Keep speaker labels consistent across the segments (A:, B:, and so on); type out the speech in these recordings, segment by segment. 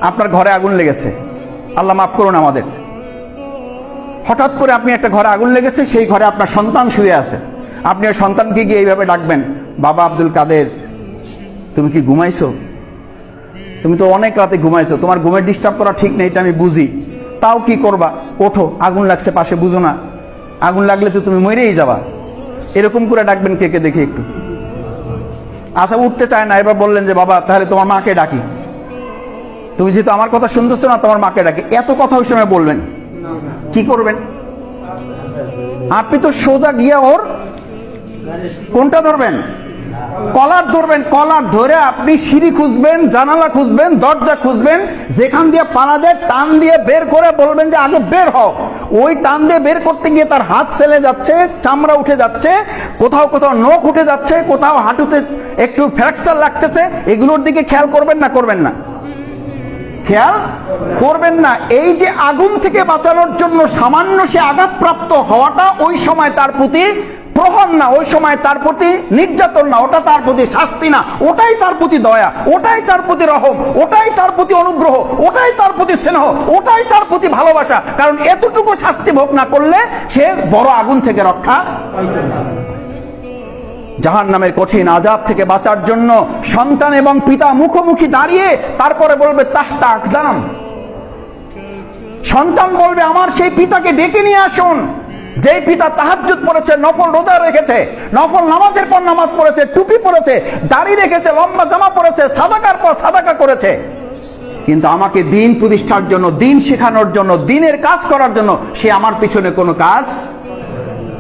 A: আপনার ঘরে আগুন লেগেছে, আল্লাহ মাফ করুন আমাদের। হঠাৎ করে আপনি একটা ঘরে আগুন লেগেছে, সেই ঘরে আপনার সন্তান শুয়ে আছে। আপনি ওই সন্তানকে গিয়ে এইভাবে ডাকবেন, বাবা আব্দুল কাদের, তুমি কি ঘুমাইছো? তুমি তো অনেক রাতে ঘুমাইছো, তোমার ঘুমের ডিস্টার্ব করা ঠিক নেই, এটা আমি বুঝি, তাও কি করবা, ওঠো, আগুন লাগছে পাশে, বুঝো না আগুন লাগলে তো তুমি মরেই যাবা। এরকম করে ডাকবেন কে কে দেখি একটু। আচ্ছা, উঠতে চায় না, এবার বললেন যে বাবা তাহলে তোমার মাকে ডাকি, তুমি যেহেতু আমার কথা শুনতেছো না, তোমার মাকে ডাকি। এত কথা ওই সময় বলবেন, কি করবেন? আপনি তো সোজা গিয়ে ওর কোনটা ধরবেন? কলার ধরবেন। কলার ধরে আপনি সিঁড়ি খুঁজবেন, জানালা খুঁজবেন, দরজা খুঁজবেন, যেখান দিয়ে পালা যায় টান দিয়ে বের করে বলবেন যে আগে বের হও। ওই টান দিয়ে বের করতে গিয়ে তার হাত ছেলে যাচ্ছে, চামড়া উঠে যাচ্ছে, কোথাও কোথাও নখ উঠে যাচ্ছে, কোথাও হাঁটুতে একটু ফ্র্যাকচার লাগতেছে। এগুলোর দিকে খেয়াল করবেন না? করবেন না? খেয়াল করবেন না? এই যে আগুন থেকে বাঁচানোর জন্য সামান্য সে আঘাতপ্রাপ্ত হওয়াটা ওই সময় তার প্রতি প্রহর না, ওই সময় তার প্রতি নির্যাতন না, ওটা তার প্রতি শাস্তি না, ওটাই তার প্রতি দয়া, ওটাই তার প্রতি রহম, ওটাই তার প্রতি অনুগ্রহ, ওটাই তার প্রতি স্নেহ, ওটাই তার প্রতি ভালোবাসা। কারণ এতটুকু শাস্তি ভোগ না করলে সে বড় আগুন থেকে রক্ষা পাইত না। জাহান্নামের কঠিন আযাব থেকে বাঁচার জন্য সন্তান এবং পিতা মুখোমুখি দাঁড়িয়ে তারপরে বলবে তাহতা আকদাম। সন্তান বলবে আমার সেই পিতাকে ডেকে নিয়ে আসুন, যেই পিতা তাহাজ্জুদ পড়েছে, নফল রোজা রেখেছে, নফল নামাজের পর নামাজ পড়েছে, টুপি পড়েছে, দাড়ি রেখেছে, লম্বা জামা পড়েছে, সাদাকার পর সাদাকা করেছে, কিন্তু আমাকে দিন প্রতিষ্ঠার জন্য, দিন শেখানোর জন্য, দিনের কাজ করার জন্য সে আমার পিছনে কোনো কাজ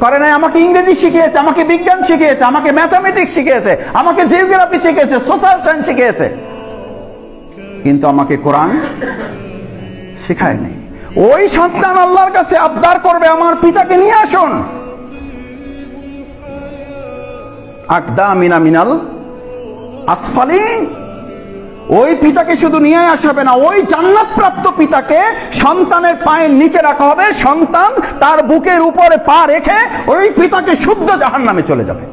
A: করে নাই। আমাকে ইংরেজি শিখিয়েছে, আমাকে বিজ্ঞান শিখিয়েছে, আমাকে ম্যাথামেটিক্স শিখিয়েছে, আমাকে জিওগ্রাফি শিখিয়েছে, সোশ্যাল সায়েন্স শিখিয়েছে, কিন্তু আমাকে কোরআন শেখায় নাই। ওই সন্তান আল্লাহর কাছে আবদার করবে আমার পিতাকে নিয়ে আসুন। আকদামিনা মিনাল আসফালিন। ওই পিতাকে শুধু নিয়ে আসবে না, ওই জান্নাত প্রাপ্ত পিতাকে সন্তানের পায়ের নিচে রাখা হবে, সন্তান তার বুকের উপরে পা রেখে ওই পিতাকে শুদ্ধ জাহান্নামে চলে যাবে।